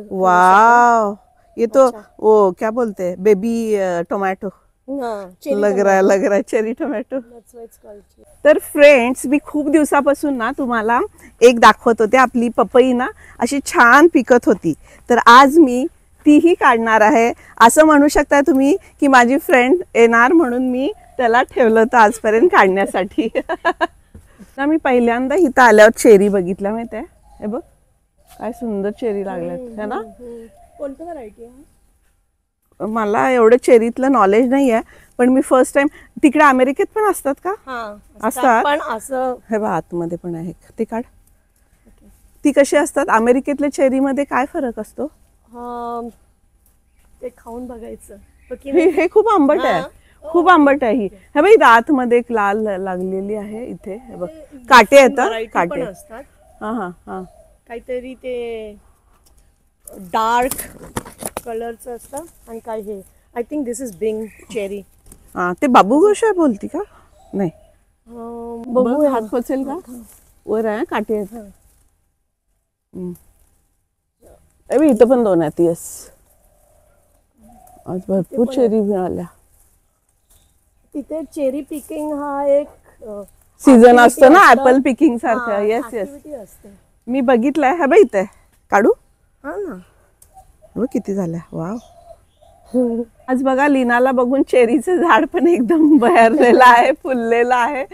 वाह, ये तो वो क्या बोलते हैं, बेबी टोमॅटो लग रहा है चेरी टोमॅटो। तर फ्रेंड्स, मी खूप दिवसापासून ना तुम्हाला एक दाखवत होते, आपली पपई ना अशी छान पिकत होती, तर आज मी तीही काढणार आहे। असं म्हणू शकता तुम्ही की माझी फ्रेंड येणार म्हणून मी त्याला ठेवलं होतं आजपर्यंत काढण्यासाठी। ना मी पहिल्यांदा इथं आल्यावर चेरी बघितल्या, माहिती आहे, हे बघ काय सुंदर चेरी लागल्यात, है ना। कोणती व्हरायटी आहे? मला एवढं चेरीतलं नॉलेज नाही आहे, पण मी फर्स्ट टाइम तिकडे अमेरिकेत पण असतात का? असतात, पण असं हे बघ आतमध्ये पण आहे, ते काढ। ती कशी असतात अमेरिकेतल्या चेरीमध्ये, काय फरक असतो? ते खाऊन बघायचं। हे खूप आंबट आहे, खूप आंबट आहे ही। हे बघ आतमध्ये एक लाल लागलेली आहे, इथे हे बघ काटे आहेत, काटे असतात। हा हा हा, काहीतरी ते डार्क कलरचं असतं आणि काय हे, I think this is being cherry. हा, ते बाबू गोशा बोलती का? नाही, बघू हात पोचेल का? वर आहे काटे आहेत। अरे इथं पण दोन आहेत, यस, आज भरपूर चेरी मिळाल्या। तिथे चेरी पिकिंग हा एक सीझन असतो ना, ऍपल पिकिंग सारखं। येस येस, मी बघितलंय। हे बघ इथे काढू, हा ना, बघ किती झाल्या, वाव। आज बघा लीनाला बघून चेरीचं झाड पण एकदम बहरलेलं आहे, फुललेलं आहे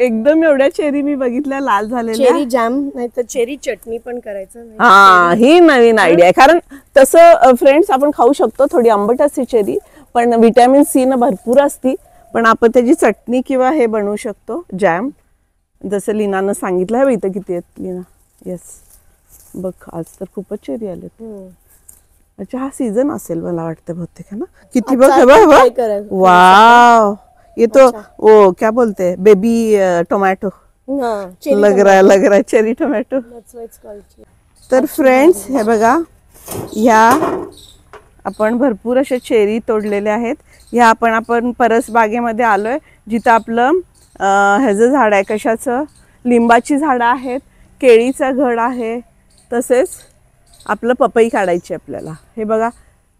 एकदम। एवढ्या चेरी मी बघितल्या लाल झालेल्या। चेरी जॅम नाही तर चेरी चटणी पण करायचं। हा, ही नवीन आयडिया आहे, कारण तसं फ्रेंड्स आपण खाऊ शकतो, थोडी आंबट असते चेरी, पण विटॅमिन सी न भरपूर असती, पण आपण त्याची चटणी किंवा हे बनवू शकतो, जॅम, जसं लीनानं सांगितलं आहे। इथं किती आहेत लीना? येस, बघ आज तर खूपच चेरी आलेत। अच्छा, हा सीझन असेल मला वाटतं बहुतेक, है ना। किती बघ, वाव, ये तो वो क्या बोलते हैं, बेबी टोमॅटो लग रहा है चेरी टोमॅटो। तर फ्रेंड्स, हे बघा, ह्या आपण भरपूर अशा चेरी तोडलेल्या आहेत। ह्या आपण परस बागेमध्ये आलोय, जिथं आपलं ह्याचं झाड आहे, कशाचं, लिंबाची झाडं आहेत, केळीचा घड आहे, तसेच आपलं पपई काढायची आपल्याला। हे बघा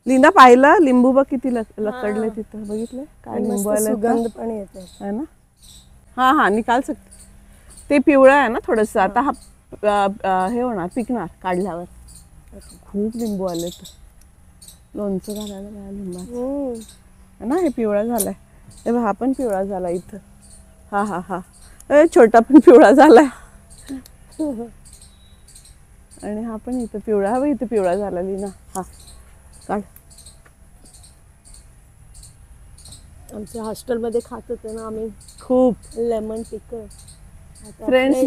लीना, पाहिलं लिंबू बघ किती लकडले तिथं, बघितलं काय लिंबू आले, सुगंध पण येते, है ना। हा हा, निकाल सकते, ते पिवळं आहे ना थोडंसं, आता हा हे होणार, पिकणार काढल्यावर। खूप लिंबू आले, लोणचं घालायला मला लिंबाचं, है ना। हे पिवळा झालाय, हे बघ हा पण पिवळा झाला इथं, हा हा हा, छोटा पण पिवळा झालाय, आणि हा पण इथं पिवळा, हा इथं पिवळा झाला लीना, हा काढ। आमच्या हॉस्टेलमध्ये खात होते ना आम्ही खूप लेमन पिकल फ्रेंड्स।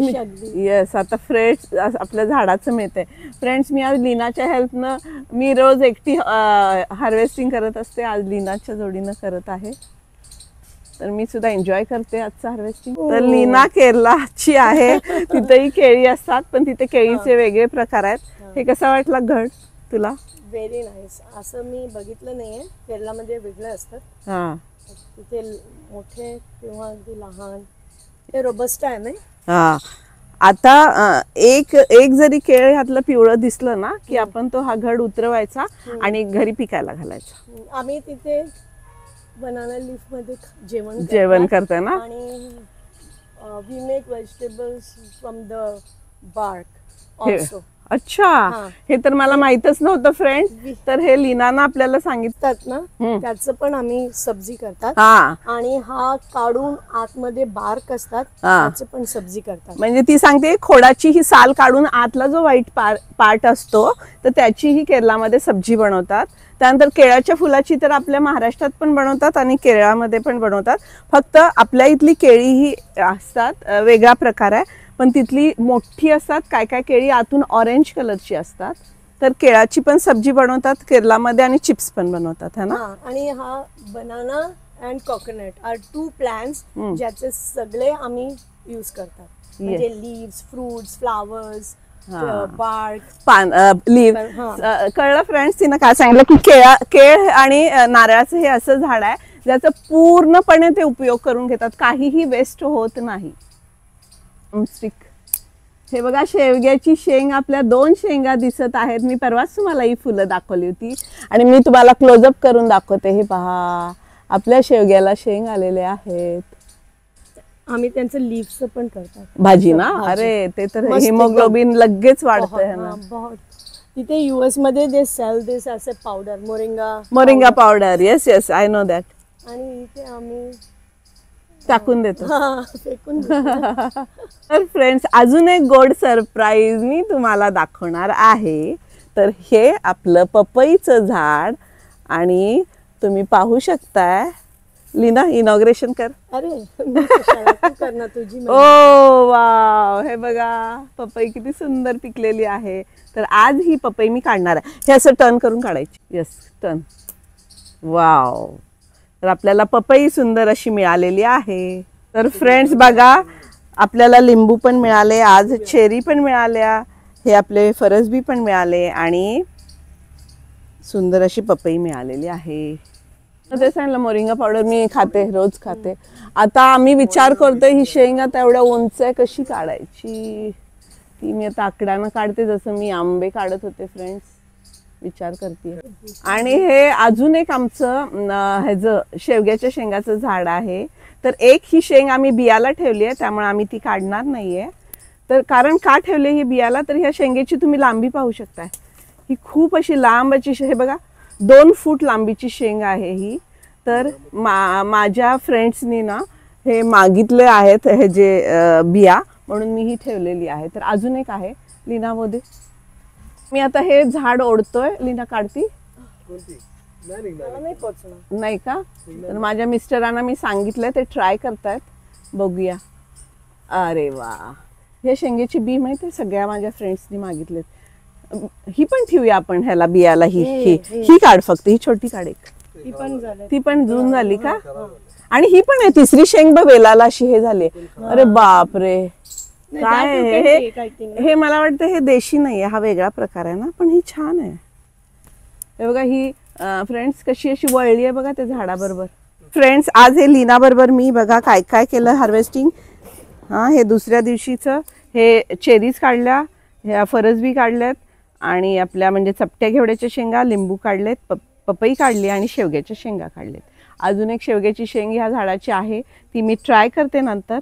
येस, आता फ्रेश आपल्या झाडाचं मिळतंय। फ्रेंड्स, मी आज लीनाच्या हेल्पनं, मी रोज एकटी हार्वेस्टिंग करत असते, आज लीनाच्या जोडीनं करत आहे, तर मी सुद्धा एन्जॉय करते आजचं हार्वेस्टिंग। तर लीना केरलाची आहे, तिथेही केळी असतात, पण तिथे केळीचे वेगळे प्रकार आहेत। हे कसं वाटलं घड तुला? व्हेरी नाईस, असं मी बघितलं नाहीये, केरलामध्ये वेगळे असतात। हा, तिथे मोठे किंवा अगदी लहान, हे रोबस्टा आहे नाही। हा, आता एक जरी केळ ह्यातलं पिवळं दिसलं ना की आपण तो हा घड उतरवायचा आणि घरी पिकायला घालायचा। आम्ही तिथे बनाना लीफ मध्ये जेवण करतोय ना, आणि we make vegetables from the bark also. अच्छा, हे तर मला माहितच नव्हतं फ्रेंड, तर हे लीनानं आपल्याला सांगितलं ना, त्याचं पण आम्ही सब्जी करतात, आणि हा काढून आतमध्ये बार्क असतात त्याचं पण सब्जी करतात। म्हणजे ती सांगते खोडाची ही साल काढून आतला जो व्हाईट पार्ट असतो, तर त्याची ही केरलामध्ये सब्जी बनवतात। त्यानंतर केळाच्या फुलाची तर आपल्या महाराष्ट्रात पण बनवतात आणि केरळामध्ये पण बनवतात। फक्त आपल्या इथली केळी ही असतात, वेगळा प्रकार आहे, पण तिथली मोठी असतात, काय काय केळी आतून ऑरेंज कलरची असतात, तर केळाची पण सब्जी बनवतात केरलामध्ये, आणि चिप्स पण बनवतात, है ना। आणि हा banana and coconut are two plants ज्याचे सगळे आम्ही यूज करतात, म्हणजे leaves, fruits, flowers, bark, leave. कळलं फ्रेंड्स, तिनं काय सांगितलं की केळ आणि नारळाचं हे असं झाड आहे ज्याचा पूर्णपणे ते उपयोग करून घेतात, काहीही वेस्ट होत नाही। स्टिक हे बघा शेवग्याची शेंग, आपल्या 2 शेंगा दिसत आहेत. मी परवाच तुम्हाला ही फुलं दाखवली होती आणि मी तुम्हाला क्लोजअप करून दाखवते. हे पहा, आपल्या शेवग्याला शेंग आलेले आहेत. आम्ही त्यांचं लीव्हचं पण करतात भाजी ना. अरे ते तर मस्त हिमोग्लोबिन लगेच वाढतंय है ना. बहुत. तिथे US मध्ये दे सेल दिस असे powder moringa powder. Yes yes, I know that. आणि इथे आम्ही टाकून देतो. फेकून देतो. तर फ्रेंड्स, अजून एक गोड सरप्राईज मी तुम्हाला दाखवणार आहे. तर हे आपलं पपईचं झाड आणि तुम्ही पाहू शकताय. लीना, इनॉग्रेशन कर. अरे मी कशाला, तू कर ना तुझी ओ वाव, हे बघा पपई किती सुंदर पिकलेली आहे. तर आज ही पपई मी काढणार आहे. हे असं टर्न करून काढायची. Yes, turn. वाव, तर आपल्याला पपई सुंदर अशी मिळालेली आहे. तर फ्रेंड्स बघा, आपल्याला लिंबू पण मिळाले आज, चेरी पण मिळाल्या, हे आपले फरसबी पण मिळाले आणि सुंदर अशी पपई मिळालेली आहे. ते सांगितलं मोरिंगा पावडर मी खाते, रोज खाते. आता आम्ही विचार करतोय ही शेंग आता एवढ्या उंच आहे कशी काढायची. ती मी आता आकड्यानं काढते, जसं मी आंबे काढत होते फ्रेंड्स, विचार करते. आणि हे अजून एक आमचं ह्याचं शेवग्याच्या शेंगाचं झाड आहे. तर एक ही शेंग आम्ही बियाला ठेवली आहे, त्यामुळे आम्ही ती काढणार नाहीये. तर कारण का ठेवले ही बियाला, तर ह्या शेंगेची तुम्ही लांबी पाहू शकताय. ही खूप अशी लांब अशी, हे बघा 2 फूट लांबीची शेंग आहे ही. तर माझ्या फ्रेंड्सनी ना हे मागितले आहेत हे जे बिया, म्हणून मी ही ठेवलेली आहे. तर अजून एक आहे लीना मध्ये. मी आता हे झाड ओढतोय. लीना काढती नाही का? तर माझ्या मिस्टरांना मी सांगितलंय, ते ट्राय करतायत, बघूया. अरे वा, हे शेंगेची बी माहिती आहे, सगळ्या माझ्या फ्रेंड्सनी मागितलेत. ही पण ठेवूया आपण ह्याला बियाला. ही काढ, फक्त ही छोटी काढ एक. ती पण जून झाली का? आणि ही पण आहे तिसरी शेंग बघ, वेलाला अशी हे झाली. अरे बाप रे, काय हे मला वाटतं हे देशी नाहीये, हा वेगळा प्रकार आहे ना, पण ही छान आहे. हे बघा ही फ्रेंड्स कशी अशी वळली आहे बघा त्या झाडाबरोबर. फ्रेंड्स, आज हे लीना बरोबर मी बघा काय काय केलं हार्वेस्टिंग. हे दुसऱ्या दिवशीचं हे चेरीज काढल्या, ह्या फरसबी काढल्यात आणि आपल्या म्हणजे चपट्या घेवड्याच्या शेंगा, लिंबू काढलेत, पपई काढली आणि शेवग्याच्या शेंगा काढलेत. अजून एक शेवग्याची शेंग ह्या झाडाची आहे, ती मी ट्राय करते नंतर.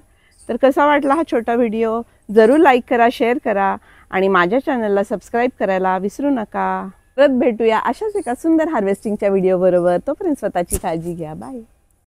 तर कसा वाटला हा छोटा व्हिडिओ, जरूर लाईक करा, शेअर करा आणि माझ्या चॅनलला सबस्क्राईब करायला विसरू नका. परत भेटूया अशाच एका सुंदर हार्वेस्टिंगच्या व्हिडिओ बरोबर. तोपर्यंत स्वतःची काळजी घ्या. बाय.